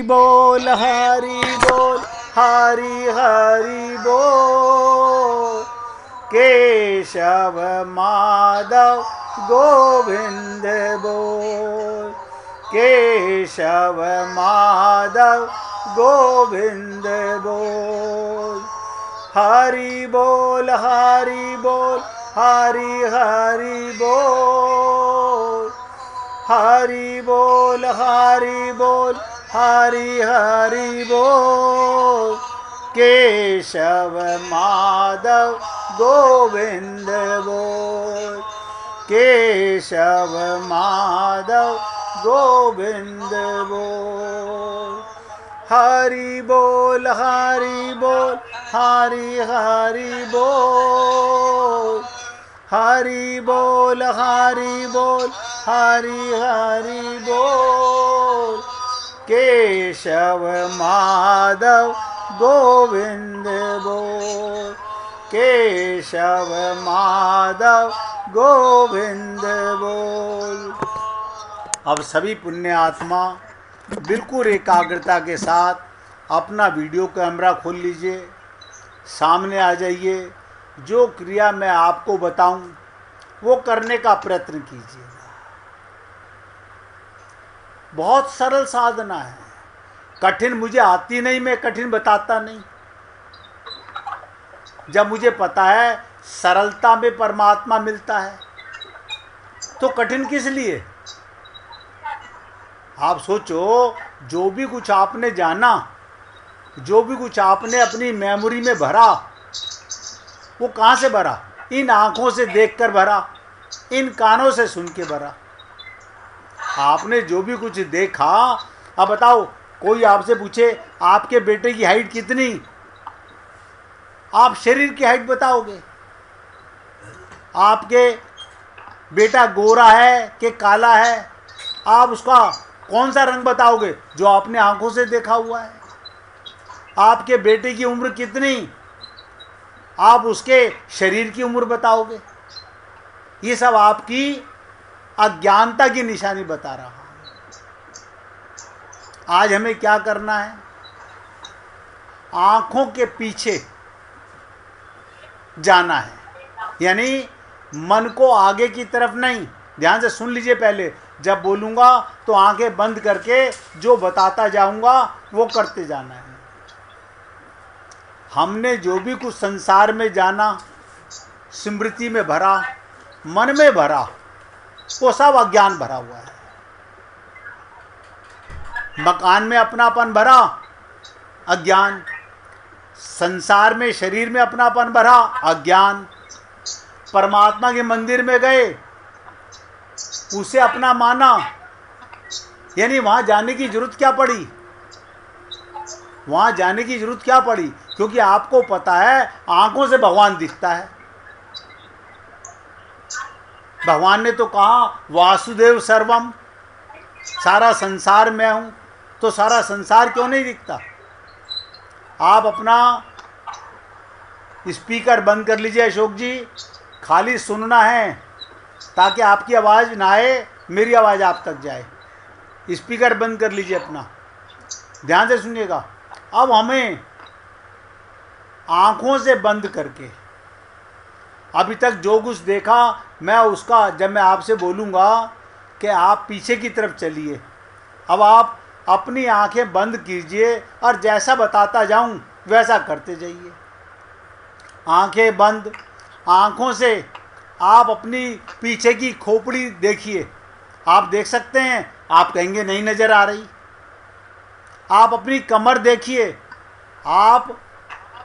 बोल हरि बोल, हरि हरि बोल। केशव माधव गोविंद बोल, केशव माधव गोविंद बोल। हरि बोल हरि बोल, हरि हरि बोल। हरि बोल हरि बोल, हरि हरि बोल। केशव माधव गोविंद बोल, केशव माधव गोविंद बोल। हरि बोल हरि बोल, हरि हरि बोल। हरि बोल हरि बोल, हरि हरि बोल। केशव माधव गोविंद बोल, केशव माधव गोविंद बोल। अब सभी पुण्य आत्मा बिल्कुल एकाग्रता के साथ अपना वीडियो कैमरा खोल लीजिए, सामने आ जाइए। जो क्रिया मैं आपको बताऊं वो करने का प्रयत्न कीजिएगा। बहुत सरल साधना है, कठिन मुझे आती नहीं, मैं कठिन बताता नहीं। जब मुझे पता है सरलता में परमात्मा मिलता है तो कठिन किस लिए। आप सोचो, जो भी कुछ आपने जाना, जो भी कुछ आपने अपनी मेमोरी में भरा, वो कहाँ से भरा? इन आंखों से देखकर भरा, इन कानों से सुन के भरा। आपने जो भी कुछ देखा, अब बताओ, कोई आपसे पूछे आपके बेटे की हाइट कितनी, आप शरीर की हाइट बताओगे। आपके बेटा गोरा है कि काला है, आप उसका कौन सा रंग बताओगे? जो आपने आंखों से देखा हुआ है। आपके बेटे की उम्र कितनी, आप उसके शरीर की उम्र बताओगे। ये सब आपकी अज्ञानता की निशानी बता रहा हूं। आज हमें क्या करना है? आंखों के पीछे जाना है, यानी मन को आगे की तरफ नहीं। ध्यान से सुन लीजिए, पहले जब बोलूंगा तो आंखें बंद करके जो बताता जाऊंगा वो करते जाना है। हमने जो भी कुछ संसार में जाना, स्मृति में भरा, मन में भरा, वो सब अज्ञान भरा हुआ है। मकान में अपनापन भरा, अज्ञान। संसार में, शरीर में अपनापन भरा, अज्ञान। परमात्मा के मंदिर में गए, उसे अपना माना, यानी वहां जाने की जरूरत क्या पड़ी? वहां जाने की जरूरत क्या पड़ी? क्योंकि आपको पता है आंखों से भगवान दिखता है। भगवान ने तो कहा वासुदेव सर्वम, सारा संसार मैं हूं। तो सारा संसार क्यों नहीं दिखता? आप अपना स्पीकर बंद कर लीजिए अशोक जी, खाली सुनना है ताकि आपकी आवाज़ ना आए, मेरी आवाज़ आप तक जाए। स्पीकर बंद कर लीजिए अपना, ध्यान से सुनिएगा। अब हमें आंखों से बंद करके अभी तक जो कुछ देखा, मैं उसका, जब मैं आपसे बोलूँगा कि आप पीछे की तरफ चलिए, अब आप अपनी आंखें बंद कीजिए और जैसा बताता जाऊं वैसा करते जाइए। आंखें बंद, आंखों से आप अपनी पीछे की खोपड़ी देखिए। आप देख सकते हैं? आप कहेंगे नहीं नज़र आ रही। आप अपनी कमर देखिए, आप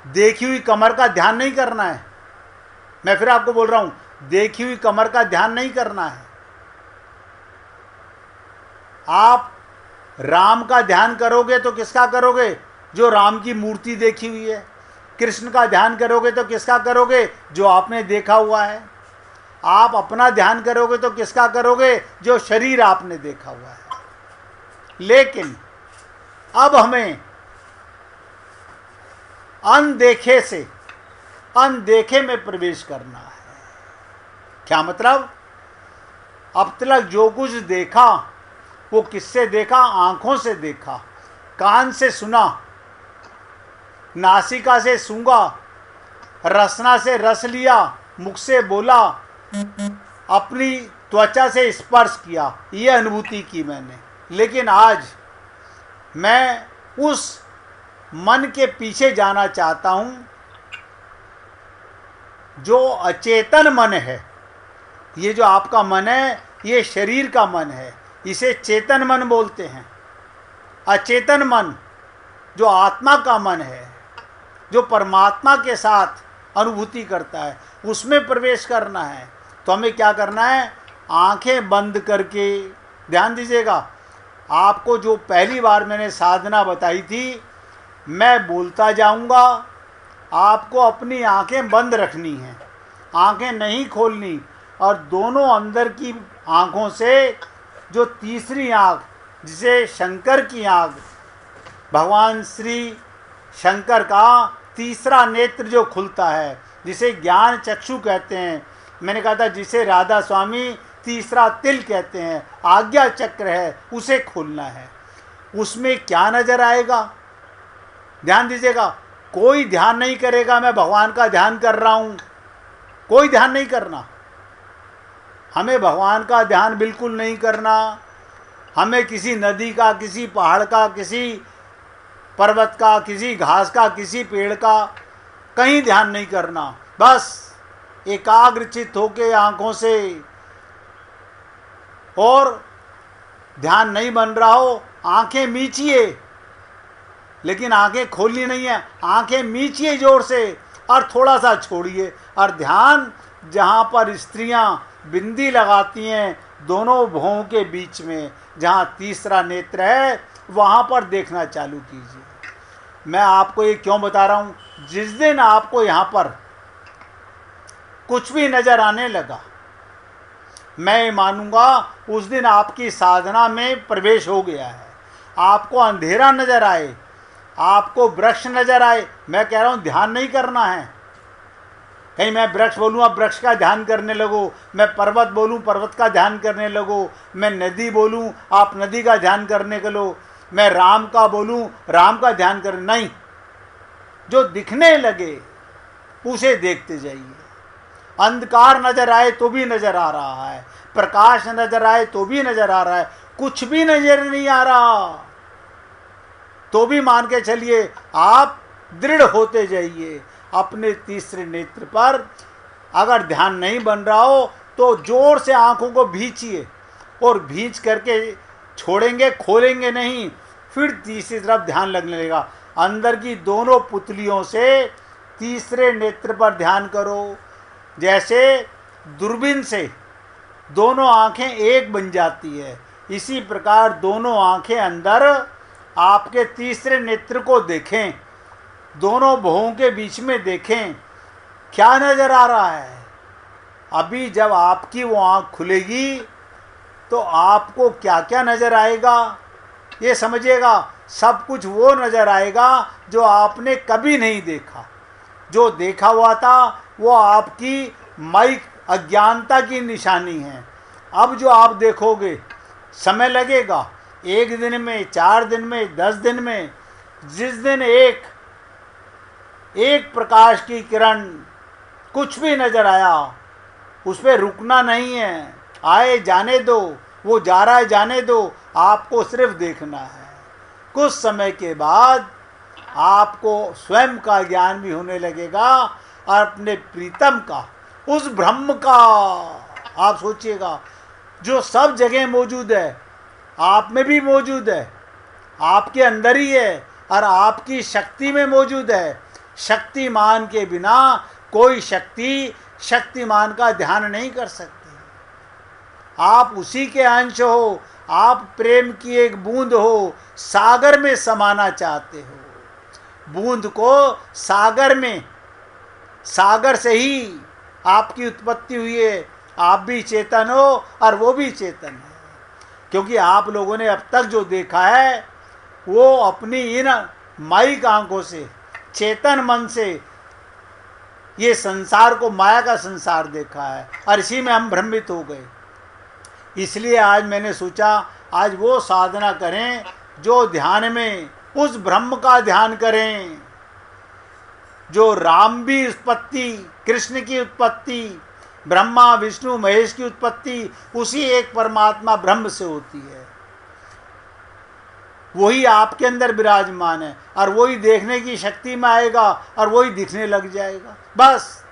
देखी हुई कमर का ध्यान नहीं करना है। मैं फिर आपको बोल रहा हूं, देखी हुई कमर का ध्यान नहीं करना है। आप राम का ध्यान करोगे तो किसका करोगे? जो राम की मूर्ति देखी हुई है। कृष्ण का ध्यान करोगे तो किसका करोगे? जो आपने देखा हुआ है। आप अपना ध्यान करोगे तो किसका करोगे? जो शरीर आपने देखा हुआ है। लेकिन अब हमें अनदेखे से अनदेखे में प्रवेश करना है। क्या मतलब? अब तक जो कुछ देखा वो किससे देखा? आंखों से देखा। कान से सुना, नासिका से सूंघा, रसना से रस लिया, मुख से बोला, अपनी त्वचा से स्पर्श किया, ये अनुभूति की मैंने। लेकिन आज मैं उस मन के पीछे जाना चाहता हूँ जो अचेतन मन है। ये जो आपका मन है ये शरीर का मन है, इसे चेतन मन बोलते हैं। अचेतन मन जो आत्मा का मन है, जो परमात्मा के साथ अनुभूति करता है, उसमें प्रवेश करना है। तो हमें क्या करना है? आंखें बंद करके, ध्यान दीजिएगा, आपको जो पहली बार मैंने साधना बताई थी, मैं बोलता जाऊंगा, आपको अपनी आंखें बंद रखनी हैं, आंखें नहीं खोलनी, और दोनों अंदर की आंखों से जो तीसरी आंख, जिसे शंकर की आंख, भगवान श्री शंकर का तीसरा नेत्र जो खुलता है, जिसे ज्ञान चक्षु कहते हैं, मैंने कहा था जिसे राधा स्वामी तीसरा तिल कहते हैं, आज्ञा चक्र है, उसे खोलना है। उसमें क्या नजर आएगा? ध्यान दीजिएगा, कोई ध्यान नहीं करेगा मैं भगवान का ध्यान कर रहा हूं, कोई ध्यान नहीं करना। हमें भगवान का ध्यान बिल्कुल नहीं करना। हमें किसी नदी का, किसी पहाड़ का, किसी पर्वत का, किसी घास का, किसी पेड़ का कहीं ध्यान नहीं करना। बस एकाग्रचित होके आंखों से, और ध्यान नहीं बन रहा हो, आंखें मीचिए, लेकिन आंखें खोलनी नहीं है, आंखें मीचिए जोर से और थोड़ा सा छोड़िए, और ध्यान जहाँ पर स्त्रियाँ बिंदी लगाती हैं दोनों भौं के बीच में, जहाँ तीसरा नेत्र है, वहाँ पर देखना चालू कीजिए। मैं आपको ये क्यों बता रहा हूँ? जिस दिन आपको यहाँ पर कुछ भी नज़र आने लगा, मैं मानूंगा उस दिन आपकी साधना में प्रवेश हो गया है। आपको अंधेरा नज़र आए, आपको वृक्ष नज़र आए, मैं कह रहा हूँ ध्यान नहीं करना है। कहीं मैं वृक्ष बोलूँ आप वृक्ष का ध्यान करने लगो, मैं पर्वत बोलूँ पर्वत का ध्यान करने लगो, मैं नदी बोलूँ आप नदी का ध्यान करने के लो, मैं राम का बोलूँ राम का ध्यान करने, नहीं। जो दिखने लगे उसे देखते जाइए। अंधकार नजर आए तो भी नजर आ रहा है, प्रकाश नजर आए तो भी नजर आ रहा है, कुछ भी नजर नहीं आ रहा तो भी मान के चलिए आप दृढ़ होते जाइए अपने तीसरे नेत्र पर। अगर ध्यान नहीं बन रहा हो तो जोर से आंखों को भींचिए, और भींच करके छोड़ेंगे, खोलेंगे नहीं, फिर तीसरी तरफ ध्यान लगने लगेगा। अंदर की दोनों पुतलियों से तीसरे नेत्र पर ध्यान करो। जैसे दूरबीन से दोनों आंखें एक बन जाती है, इसी प्रकार दोनों आंखें अंदर आपके तीसरे नेत्र को देखें, दोनों भौं के बीच में देखें क्या नज़र आ रहा है। अभी जब आपकी वो आँख खुलेगी तो आपको क्या क्या नज़र आएगा ये समझिएगा। सब कुछ वो नज़र आएगा जो आपने कभी नहीं देखा। जो देखा हुआ था वो आपकी माइक अज्ञानता की निशानी है। अब जो आप देखोगे समय लगेगा, 1 दिन में, 4 दिन में, 10 दिन में। जिस दिन एक प्रकाश की किरण कुछ भी नज़र आया, उस पर रुकना नहीं है, आए जाने दो, वो जा रहा है जाने दो, आपको सिर्फ देखना है। कुछ समय के बाद आपको स्वयं का ज्ञान भी होने लगेगा और अपने प्रीतम का, उस ब्रह्म का। आप सोचिएगा जो सब जगह मौजूद है, आप में भी मौजूद है, आपके अंदर ही है और आपकी शक्ति में मौजूद है। शक्तिमान के बिना कोई शक्ति शक्तिमान का ध्यान नहीं कर सकती। आप उसी के अंश हो, आप प्रेम की एक बूंद हो, सागर में समाना चाहते हो। बूंद को सागर में, सागर से ही आपकी उत्पत्ति हुई है। आप भी चेतन हो और वो भी चेतन है, क्योंकि आप लोगों ने अब तक जो देखा है वो अपनी इन माइक आंखों से, चेतन मन से ये संसार को, माया का संसार देखा है और इसी में हम भ्रमित हो गए। इसलिए आज मैंने सोचा आज वो साधना करें जो ध्यान में उस ब्रह्म का ध्यान करें जो राम भी उत्पत्ति, कृष्ण की उत्पत्ति, ब्रह्मा विष्णु महेश की उत्पत्ति उसी एक परमात्मा ब्रह्म से होती है। वही आपके अंदर विराजमान है और वही देखने की शक्ति में आएगा और वही दिखने लग जाएगा। बस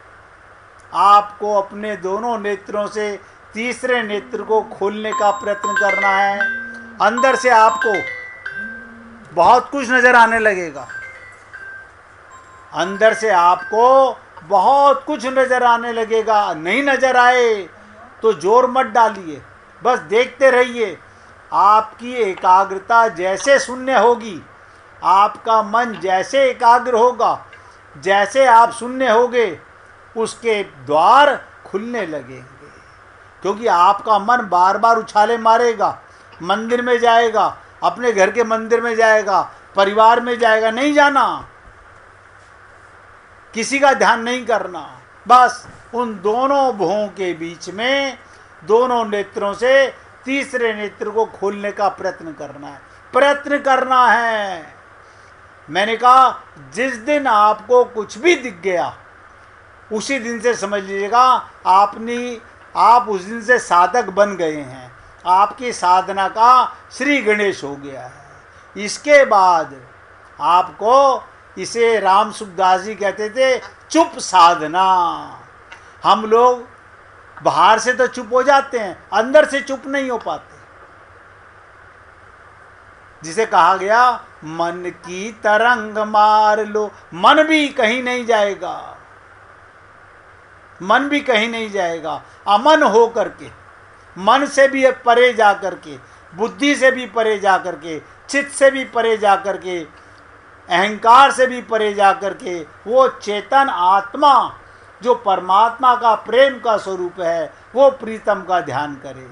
आपको अपने दोनों नेत्रों से तीसरे नेत्र को खोलने का प्रयत्न करना है। अंदर से आपको बहुत कुछ नजर आने लगेगा, अंदर से आपको बहुत कुछ नजर आने लगेगा। नहीं नजर आए तो जोर मत डालिए, बस देखते रहिए। आपकी एकाग्रता जैसे शून्य होगी, आपका मन जैसे एकाग्र होगा, जैसे आप शून्य होगे उसके द्वार खुलने लगेंगे। क्योंकि आपका मन बार बार उछाले मारेगा, मंदिर में जाएगा, अपने घर के मंदिर में जाएगा, परिवार में जाएगा, नहीं जाना, किसी का ध्यान नहीं करना। बस उन दोनों भुवों के बीच में दोनों नेत्रों से तीसरे नेत्र को खोलने का प्रयत्न करना है, प्रयत्न करना है। मैंने कहा जिस दिन आपको कुछ भी दिख गया उसी दिन से समझ लीजिएगा आप उस दिन से साधक बन गए हैं, आपकी साधना का श्री गणेश हो गया है। इसके बाद आपको, इसे राम सुखदास जी कहते थे चुप साधना। हम लोग बाहर से तो चुप हो जाते हैं, अंदर से चुप नहीं हो पाते। जिसे कहा गया मन की तरंग मार लो, मन भी कहीं नहीं जाएगा, मन भी कहीं नहीं जाएगा। अमन हो करके, मन से भी परे जा करके, बुद्धि से भी परे जा करके, चित्त से भी परे जा करके, अहंकार से भी परे जा करके वो चेतन आत्मा जो परमात्मा का प्रेम का स्वरूप है वो प्रीतम का ध्यान करे।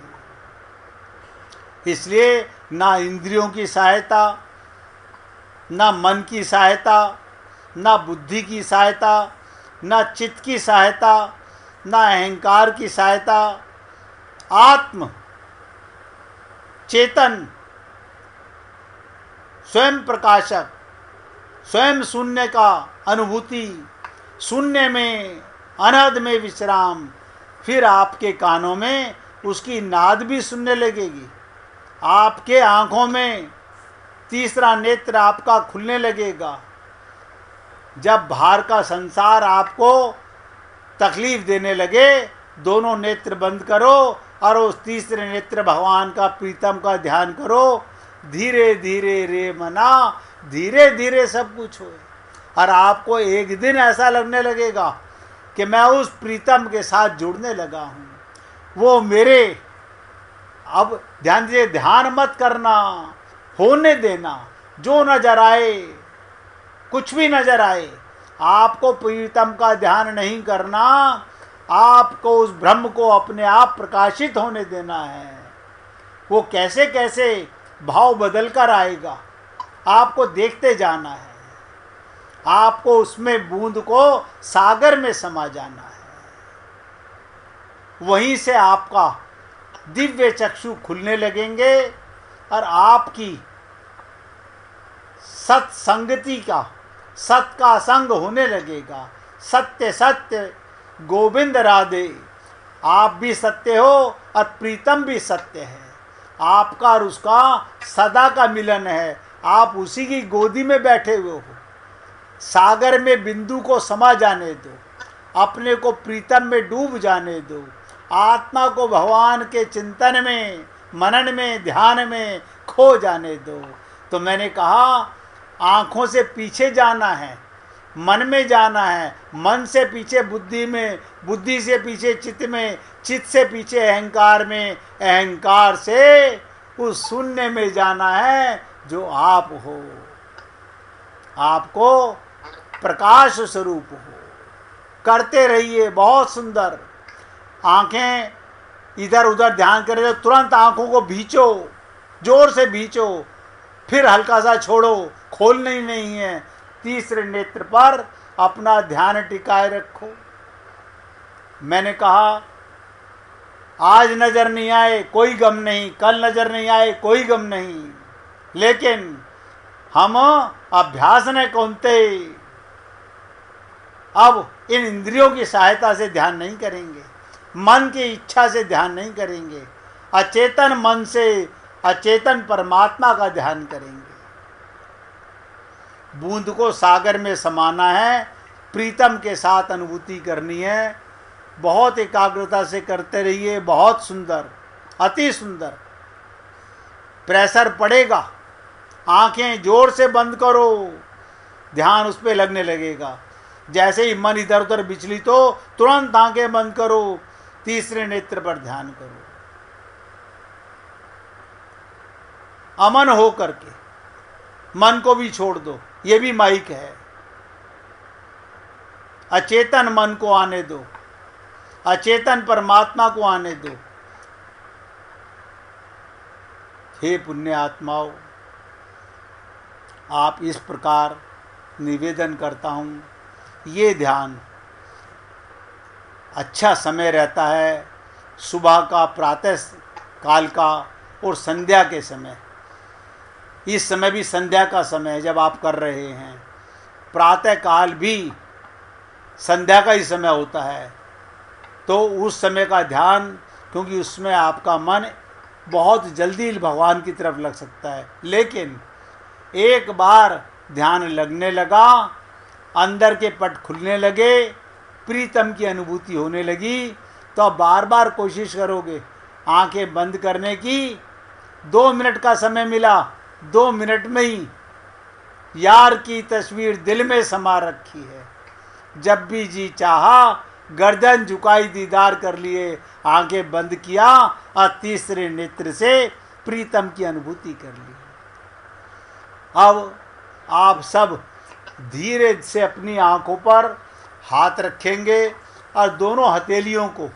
इसलिए ना इंद्रियों की सहायता, ना मन की सहायता, ना बुद्धि की सहायता, ना चित्त की सहायता, ना अहंकार की सहायता, आत्म चेतन स्वयं प्रकाशक, स्वयं शून्य का अनुभूति, शून्य में अनहद में विश्राम, फिर आपके कानों में उसकी नाद भी सुनने लगेगी, आपके आँखों में तीसरा नेत्र आपका खुलने लगेगा। जब बाहर का संसार आपको तकलीफ देने लगे, दोनों नेत्र बंद करो और उस तीसरे नेत्र भगवान का प्रीतम का ध्यान करो। धीरे धीरे रे मना, धीरे धीरे सब कुछ हो और आपको एक दिन ऐसा लगने लगेगा कि मैं उस प्रीतम के साथ जुड़ने लगा हूँ, वो मेरे। अब ध्यान दीजिए, ध्यान मत करना, होने देना। जो नजर आए, कुछ भी नजर आए, आपको प्रीतम का ध्यान नहीं करना, आपको उस ब्रह्म को अपने आप प्रकाशित होने देना है। वो कैसे कैसे भाव बदल कर आएगा, आपको देखते जाना है, आपको उसमें बूंद को सागर में समा जाना है। वहीं से आपका दिव्य चक्षु खुलने लगेंगे और आपकी सत्संगति का, सत का संग होने लगेगा। सत्य सत्य गोविंद राधे, आप भी सत्य हो और प्रीतम भी सत्य है। आपका और उसका सदा का मिलन है, आप उसी की गोदी में बैठे हुए हो। सागर में बिंदु को समा जाने दो, अपने को प्रीतम में डूब जाने दो, आत्मा को भगवान के चिंतन में, मनन में, ध्यान में खो जाने दो। तो मैंने कहा आँखों से पीछे जाना है, मन में जाना है, मन से पीछे बुद्धि में, बुद्धि से पीछे चित्त में, चित्त से पीछे अहंकार में, अहंकार से उस शून्य में जाना है जो आप हो। आपको प्रकाश स्वरूप हो। करते रहिए, बहुत सुंदर। आंखें इधर उधर ध्यान करें तो तुरंत आंखों को भींचो, जोर से भींचो, फिर हल्का सा छोड़ो, खोलना ही नहीं है। तीसरे नेत्र पर अपना ध्यान टिकाए रखो। मैंने कहा आज नजर नहीं आए कोई गम नहीं, कल नजर नहीं आए कोई गम नहीं, लेकिन हम अभ्यास न कौनते, अब इन इंद्रियों की सहायता से ध्यान नहीं करेंगे, मन की इच्छा से ध्यान नहीं करेंगे, अचेतन मन से अचेतन परमात्मा का ध्यान करेंगे। बूंद को सागर में समाना है, प्रीतम के साथ अनुभूति करनी है। बहुत एकाग्रता से करते रहिए, बहुत सुंदर, अति सुंदर। प्रेशर पड़ेगा, आंखें जोर से बंद करो, ध्यान उस पर लगने लगेगा। जैसे ही मन इधर उधर विचलित हो, तुरंत आंखें बंद करो, तीसरे नेत्र पर ध्यान करो, अमन हो करके। मन को भी छोड़ दो, ये भी माइक है। अचेतन मन को आने दो, अचेतन परमात्मा को आने दो। हे पुण्य आत्माओं, आप इस प्रकार निवेदन करता हूँ, ये ध्यान अच्छा समय रहता है, सुबह का, प्रातः काल का और संध्या के समय। इस समय भी संध्या का समय है जब आप कर रहे हैं, प्रातः काल भी संध्या का ही समय होता है। तो उस समय का ध्यान, क्योंकि उसमें आपका मन बहुत जल्दी भगवान की तरफ लग सकता है, लेकिन एक बार ध्यान लगने लगा, अंदर के पट खुलने लगे, प्रीतम की अनुभूति होने लगी, तो आप बार बार कोशिश करोगे आंखें बंद करने की। 2 मिनट का समय मिला, 2 मिनट में ही यार की तस्वीर दिल में समा रखी है। जब भी जी चाहा गर्दन झुकाई दीदार कर लिए, आंखें बंद किया और तीसरे नेत्र से प्रीतम की अनुभूति कर ली। अब आप सब धीरे से अपनी आंखों पर हाथ रखेंगे और दोनों हथेलियों को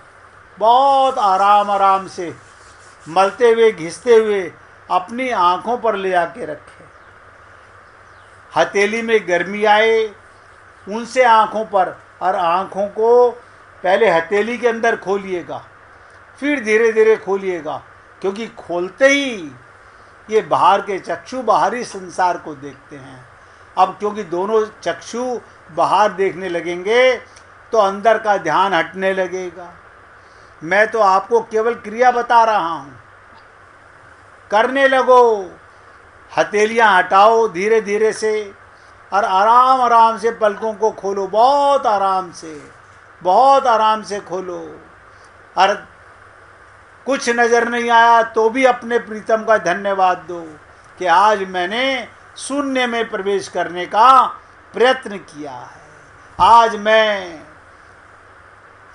बहुत आराम आराम से मलते हुए, घिसते हुए अपनी आंखों पर ले आके रखें। हथेली में गर्मी आए उनसे आंखों पर, और आंखों को पहले हथेली के अंदर खोलिएगा, फिर धीरे धीरे खोलिएगा, क्योंकि खोलते ही ये बाहर के चक्षु बाहरी संसार को देखते हैं। अब क्योंकि दोनों चक्षु बाहर देखने लगेंगे तो अंदर का ध्यान हटने लगेगा। मैं तो आपको केवल क्रिया बता रहा हूँ, करने लगो। हथेलियाँ हटाओ धीरे धीरे से और आराम आराम से पलकों को खोलो, बहुत आराम से, बहुत आराम से खोलो। और कुछ नज़र नहीं आया तो भी अपने प्रीतम का धन्यवाद दो कि आज मैंने शून्य में प्रवेश करने का प्रयत्न किया है, आज मैं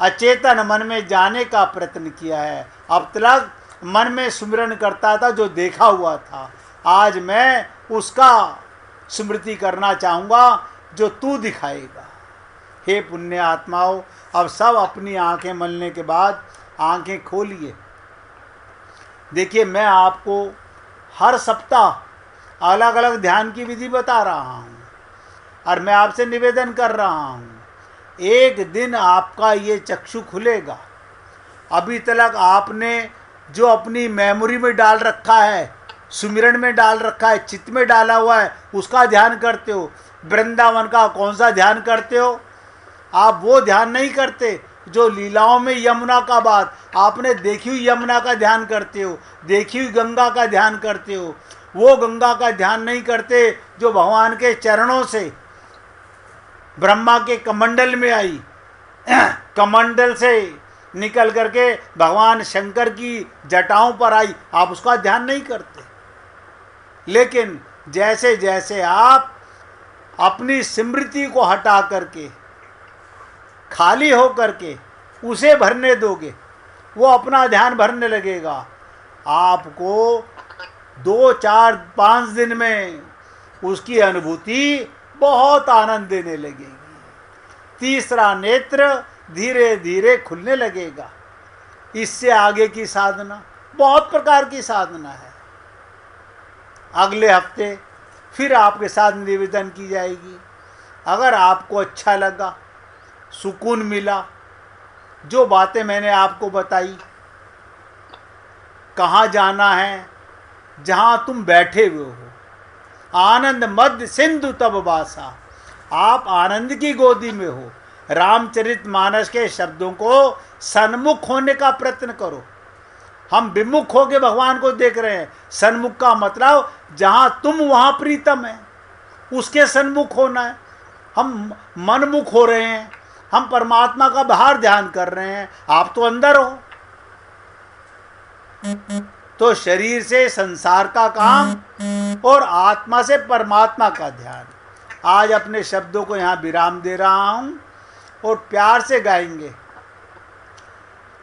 अचेतन मन में जाने का प्रयत्न किया है। अब तक मन में सुमिरन करता था जो देखा हुआ था, आज मैं उसका स्मृति करना चाहूँगा जो तू दिखाएगा। हे पुण्य आत्माओं, अब सब अपनी आंखें मलने के बाद आंखें खोलिए। देखिए, मैं आपको हर सप्ताह अलग अलग ध्यान की विधि बता रहा हूँ और मैं आपसे निवेदन कर रहा हूँ, एक दिन आपका ये चक्षु खुलेगा। अभी तक आपने जो अपनी मेमोरी में डाल रखा है, सुमिरन में डाल रखा है, चित्त में डाला हुआ है, उसका ध्यान करते हो। वृंदावन का कौन सा ध्यान करते हो? आप वो ध्यान नहीं करते जो लीलाओं में यमुना का बात, आपने देखी हुई यमुना का ध्यान करते हो, देखी हुई गंगा का ध्यान करते हो। वो गंगा का ध्यान नहीं करते जो भगवान के चरणों से ब्रह्मा के कमंडल में आई, कमंडल से निकल करके भगवान शंकर की जटाओं पर आई, आप उसका ध्यान नहीं करते। लेकिन जैसे जैसे आप अपनी स्मृति को हटा करके, खाली हो करके उसे भरने दोगे, वो अपना ध्यान भरने लगेगा। आपको 2, 4, 5 दिन में उसकी अनुभूति बहुत आनंद देने लगेगी। तीसरा नेत्र धीरे धीरे खुलने लगेगा। इससे आगे की साधना, बहुत प्रकार की साधना है। अगले हफ्ते फिर आपके साथ निवेदन की जाएगी। अगर आपको अच्छा लगा, सुकून मिला, जो बातें मैंने आपको बताई, कहाँ जाना है, जहाँ तुम बैठे हुए हो आनंद मध्य सिंधु तब वासा। आप आनंद की गोदी में हो। रामचरितमानस के शब्दों को सन्मुख होने का प्रयत्न करो। हम विमुख होके भगवान को देख रहे हैं। सन्मुख का मतलब जहां तुम वहां प्रीतम है, उसके सन्मुख होना है। हम मनमुख हो रहे हैं, हम परमात्मा का बाहर ध्यान कर रहे हैं, आप तो अंदर हो। तो शरीर से संसार का काम और आत्मा से परमात्मा का ध्यान। आज अपने शब्दों को यहां विराम दे रहा हूं और प्यार से गाएंगे।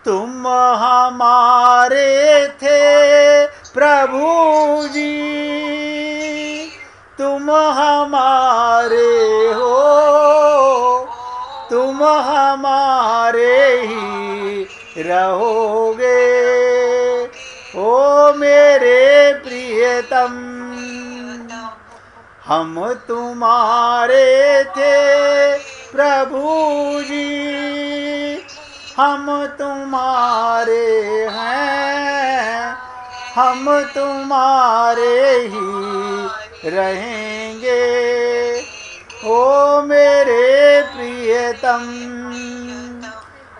तुम हमारे थे प्रभु जी, तुम हमारे हो, तुम हमारे ही रहोगे। ओ मेरे प्रियतम, हम तुम्हारे थे प्रभु जी, हम तुम्हारे हैं, हम तुम्हारे ही रहेंगे। ओ मेरे प्रियतम,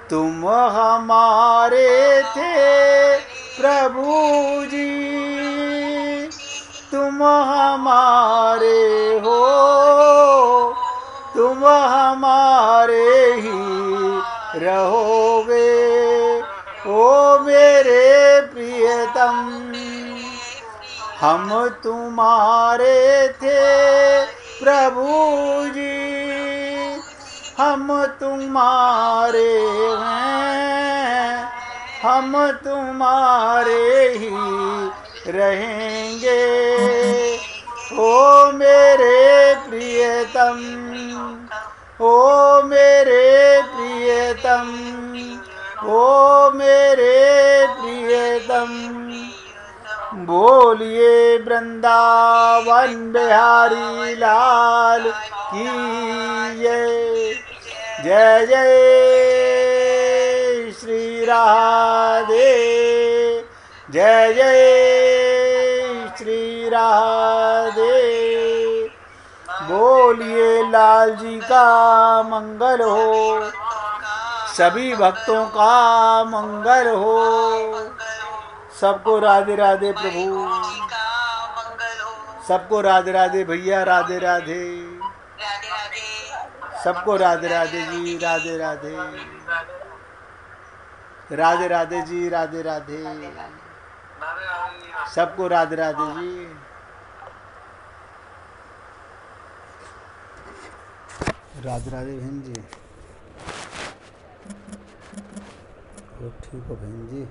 तुम हमारे थे प्रभु जी, तुम हमारे हो, तुम हमारे ही रहोगे। ओ मेरे प्रियतम, हम तुम्हारे थे प्रभु जी, हम तुम्हारे हैं, हम तुम्हारे ही रहेंगे। ओ मेरे प्रियतम, ओ मेरे प्रियतम, ओ मेरे प्रियतम। बोलिए वृंदावन बिहारी लाल की जय। जय जय श्री राधे, जय जय श्री राधे। बोलिए लाल जी का मंगल हो, सभी भक्तों का मंगल हो। सबको राधे राधे प्रभु, सबको राधे राधे भैया, राधे राधे, सबको राधे राधे जी, राधे राधे, राधे राधे जी, राधे राधे, सबको राधे राधे जी। राधे राधे बहन जी, ठीक हो बहन जी।